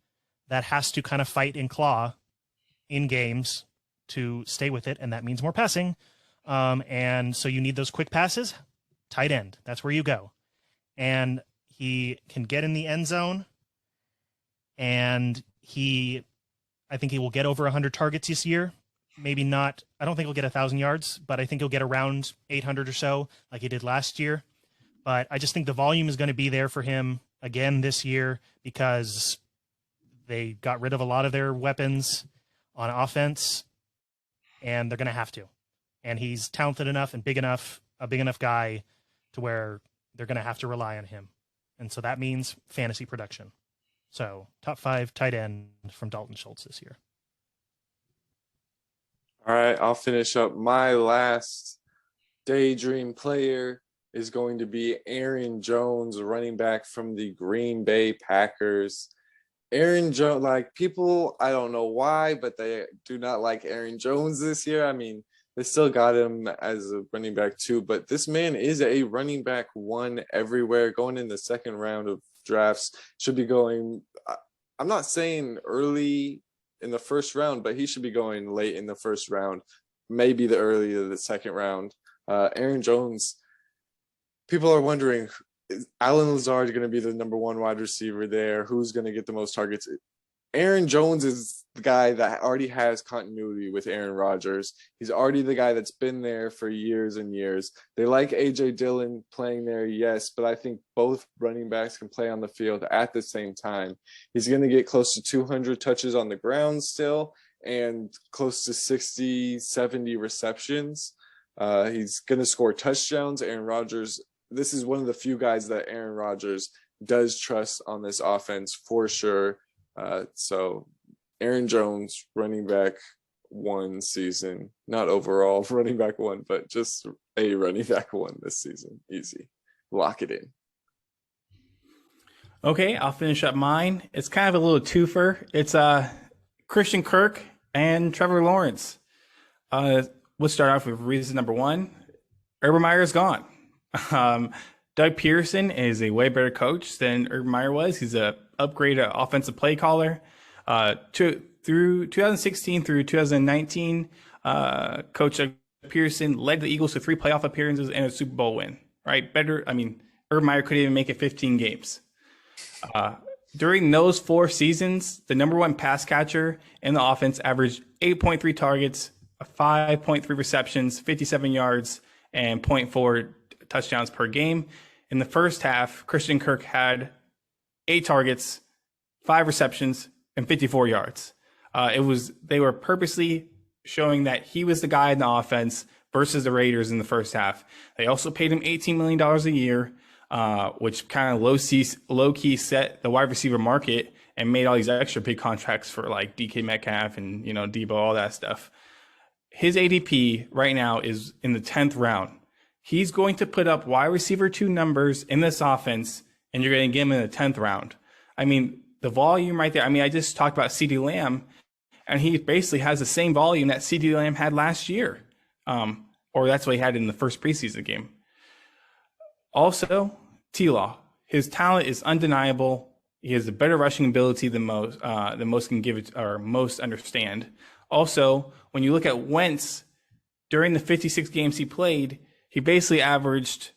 that has to kind of fight and claw in games to stay with it, and that means more passing. And so you need those quick passes. Tight end, that's where you go. And he can get in the end zone, and I think he will get over 100 targets this year. Maybe not, I don't think he'll get 1,000 yards, but I think he'll get around 800 or so like he did last year. But I just think the volume is going to be there for him again this year because they got rid of a lot of their weapons on offense, and they're going to have to. And he's talented enough and a big enough guy to where they're going to have to rely on him. And so that means fantasy production. So top 5 tight end from Dalton Schultz this year. All right, I'll finish up. My last DayDream player is going to be Aaron Jones, running back from the Green Bay Packers. Aaron Jones, like people, I don't know why, but they do not like Aaron Jones this year. I mean, they still got him as a running back 2, but this man is a running back 1 everywhere, going in the second round of drafts. Should be going, I'm not saying early in the first round, but he should be going late in the first round, maybe the early of the second round. Aaron Jones, people are wondering, is Alan Lazard going to be the number 1 wide receiver there? Who's going to get the most targets? Aaron Jones is the guy that already has continuity with Aaron Rodgers. He's already the guy that's been there for years and years. They like A.J. Dillon playing there, yes, but I think both running backs can play on the field at the same time. He's going to get close to 200 touches on the ground still and close to 60, 70 receptions. He's going to score touchdowns. Aaron Rodgers, this is one of the few guys that Aaron Rodgers does trust on this offense for sure. So Aaron Jones, running back 1 season, not overall running back 1, but just a running back 1 this season. Easy. Lock it in. Okay, I'll finish up mine. It's kind of a little twofer. It's Christian Kirk and Trevor Lawrence. We'll start off with reason number 1. Urban Meyer is gone. Doug Pearson is a way better coach than Urban Meyer was. He's a upgraded offensive play caller. Through 2016 through 2019, Coach Doug Pearson led the Eagles to 3 playoff appearances and a Super Bowl win. Right? Urban Meyer couldn't even make it 15 games. During those 4 seasons, the number 1 pass catcher in the offense averaged 8.3 targets, 5.3 receptions, 57 yards, and 0.4 touchdowns per game. In the first half, Christian Kirk had 8 targets, 5 receptions, and 54 yards. They were purposely showing that he was the guy in the offense versus the Raiders in the first half. They also paid him $18 million a year, which kind of low key set the wide receiver market and made all these extra big contracts for like DK Metcalf and Debo, all that stuff. His ADP right now is in the 10th round. He's going to put up wide receiver 2 numbers in this offense, and you're going to get him in the 10th round. I mean, the volume right there. I mean, I just talked about CeeDee Lamb, and he basically has the same volume that CeeDee Lamb had last year, or that's what he had in the first preseason game. Also, T-Law, his talent is undeniable. He has a better rushing ability than most can give it or most understand. Also, when you look at Wentz during the 56 games he played, he basically averaged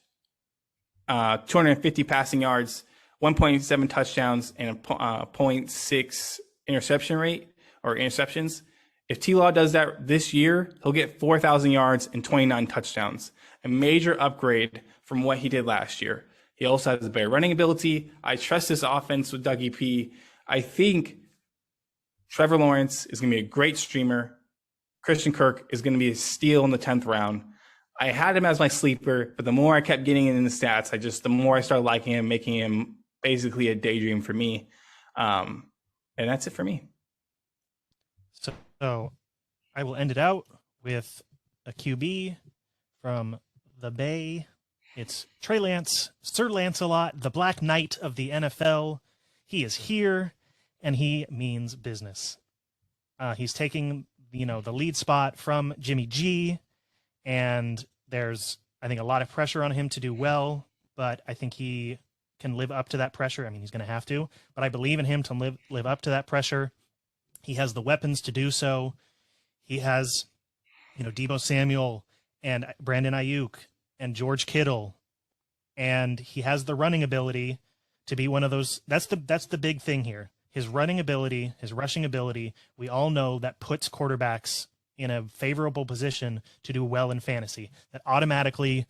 250 passing yards, 1.7 touchdowns, and a 0.6 interception rate or interceptions. If T-Law does that this year, he'll get 4,000 yards and 29 touchdowns, a major upgrade from what he did last year. He also has a better running ability. I trust this offense with Dougie P. I think Trevor Lawrence is going to be a great streamer. Christian Kirk is going to be a steal in the 10th round. I had him as my sleeper, but the more I kept getting in the stats, the more I started liking him, making him basically a DayDream for me. And that's it for me. So I will end it out with a QB from the Bay. It's Trey Lance, Sir Lancelot, the Black Knight of the NFL. He is here, and he means business. He's taking, the lead spot from Jimmy G, and there's, I think, a lot of pressure on him to do well, but I think he can live up to that pressure. I mean, he's going to have to, but I believe in him to live up to that pressure. He has the weapons to do so. He has, Deebo Samuel and Brandon Ayuk and George Kittle, and he has the running ability to be one of those. That's the big thing here. His running ability, his rushing ability, we all know that puts quarterbacks in a favorable position to do well in fantasy. That automatically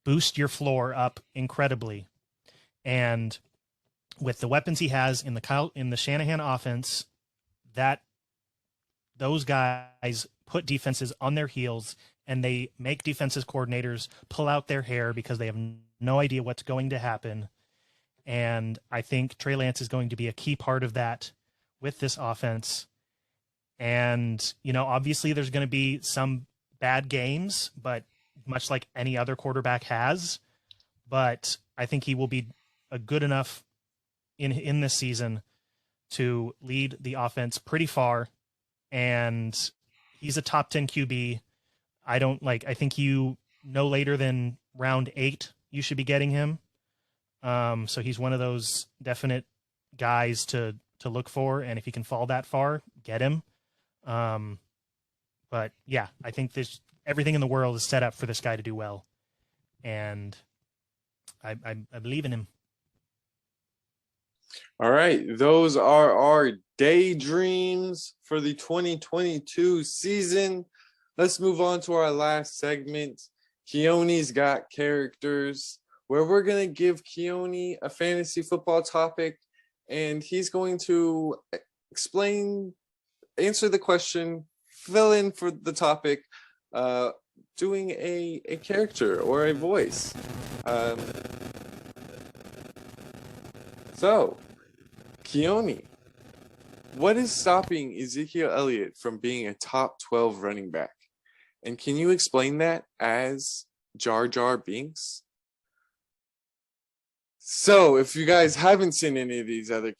boost your floor up incredibly. And with the weapons he has in the Shanahan offense, that those guys put defenses on their heels, and they make defenses coordinators pull out their hair because they have no idea what's going to happen. And I think Trey Lance is going to be a key part of that with this offense. And, obviously there's going to be some bad games, but much like any other quarterback has, but I think he will be a good enough in this season to lead the offense pretty far. And he's a top 10 QB. I think no later than round 8, you should be getting him. So he's one of those definite guys to look for. And if he can fall that far, get him. But yeah, I think everything in the world is set up for this guy to do well. And I believe in him. All right, those are our DayDreams for the 2022 season. Let's move on to our last segment, Keoni's Got Characters, where we're going to give Keoni a fantasy football topic, and he's going to answer the question, fill in for the topic, doing a character or a voice. So, Keoni, what is stopping Ezekiel Elliott from being a top 12 running back? And can you explain that as Jar Jar Binks? So, if you guys haven't seen any of these other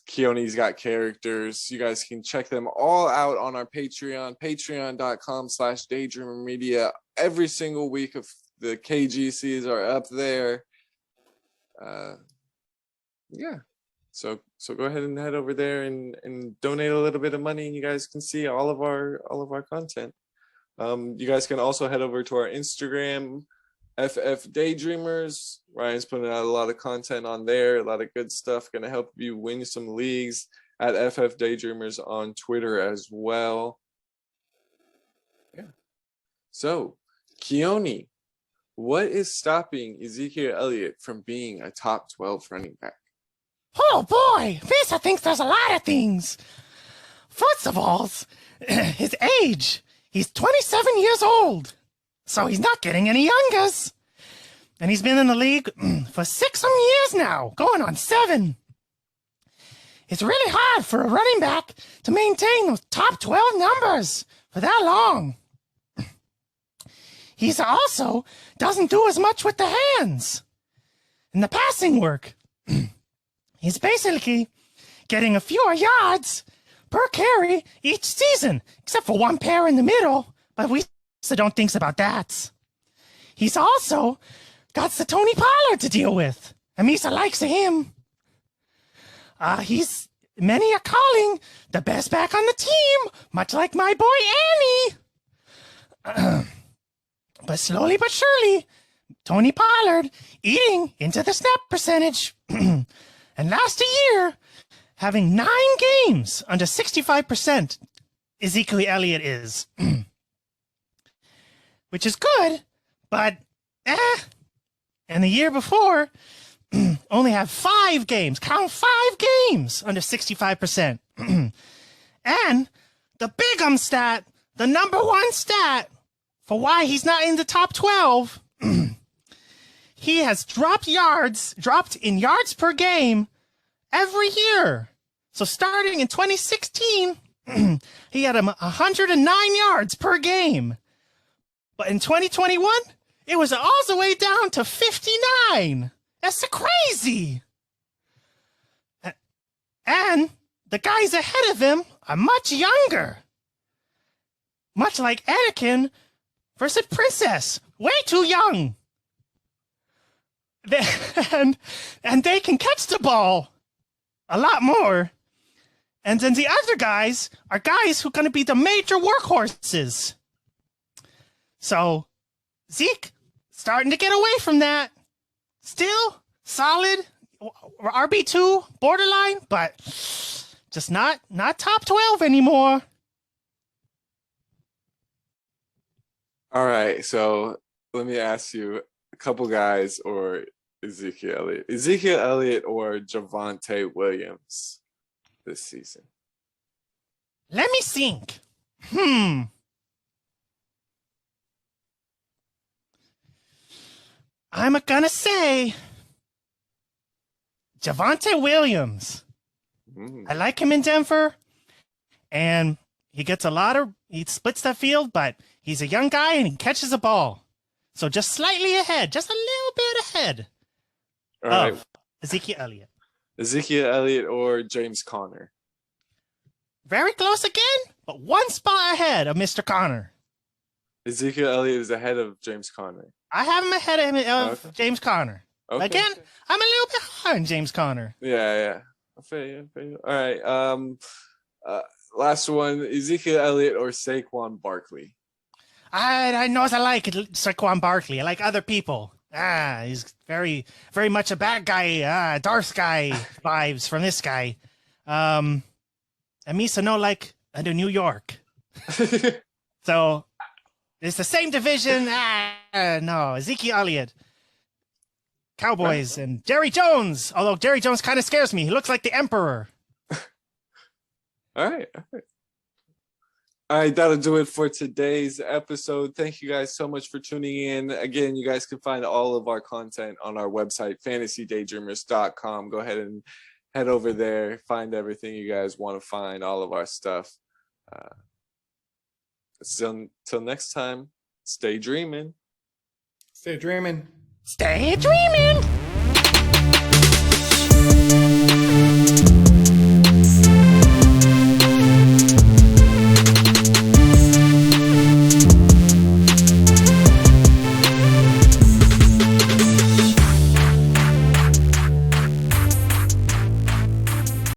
Keoni's Got Characters, you guys can check them all out on our Patreon, patreon.com/DayDreamer Media. Every single week of the KGCs are up there. Yeah. So go ahead and head over there and donate a little bit of money, and you guys can see all of our content. You guys can also head over to our Instagram, FF Daydreamers. Ryan's putting out a lot of content on there, a lot of good stuff, going to help you win some leagues, at FF Daydreamers on Twitter as well. Yeah. So, Keoni, what is stopping Ezekiel Elliott from being a top 12 running back? Oh boy, Visa thinks there's a lot of things. First of all, his age. He's 27 years old, so he's not getting any younger. And he's been in the league for 6 years now, going on 7. It's really hard for a running back to maintain those top 12 numbers for that long. He also doesn't do as much with the hands and the passing work. He's basically getting a fewer yards per carry each season, except for one pair in the middle, but we don't think about that. He's also got the Tony Pollard to deal with, and Misa likes him. Many are calling the best back on the team, much like my boy Annie. But slowly but surely, Tony Pollard eating into the snap percentage. And last year, having 9 games under 65%, Ezekiel Elliott is. Which is good, but And the year before, only have 5 games. Count 5 games under 65%. And the big stat, the number 1 stat for why he's not in the top 12. He has dropped in yards per game every year. So starting in 2016, he had 109 yards per game. But in 2021, it was all the way down to 59. That's crazy. And the guys ahead of him are much younger. Much like Anakin versus Princess. Way too young. And they can catch the ball a lot more. And then the other guys are guys who are going to be the major workhorses. So, Zeke, starting to get away from that. Still solid, RB2, borderline, but just not top 12 anymore. All right, so let me ask you a couple guys or Ezekiel Elliott. Ezekiel Elliott or Javonte Williams this season? Let me think. I'm gonna say Javonte Williams. I like him in Denver, and he splits that field, but he's a young guy and he catches the ball. So just slightly ahead, just a little bit ahead of Ezekiel Elliott. Ezekiel Elliott or James Conner? Very close again, but one spot ahead of Mr. Conner. Ezekiel Elliott is ahead of James Conner. I have him ahead of James Conner. Okay. Again, I'm a little bit higher on James Conner. Yeah. I feel you. All right. Last one, Ezekiel Elliott or Saquon Barkley? I know I like Saquon Barkley. I like other people. He's very, very much a bad guy. Darth guy vibes from this guy. And Misa no like under New York. So it's the same division. No, Ezekiel Elliott. Cowboys and Jerry Jones. Although Jerry Jones kind of scares me. He looks like the Emperor. All right. All right, that'll do it for today's episode. Thank you guys so much for tuning in. Again, you guys can find all of our content on our website, fantasydaydreamers.com. Go ahead and head over there, find everything you guys want to find, all of our stuff. Till next time, stay dreaming. Stay dreaming. Stay dreaming.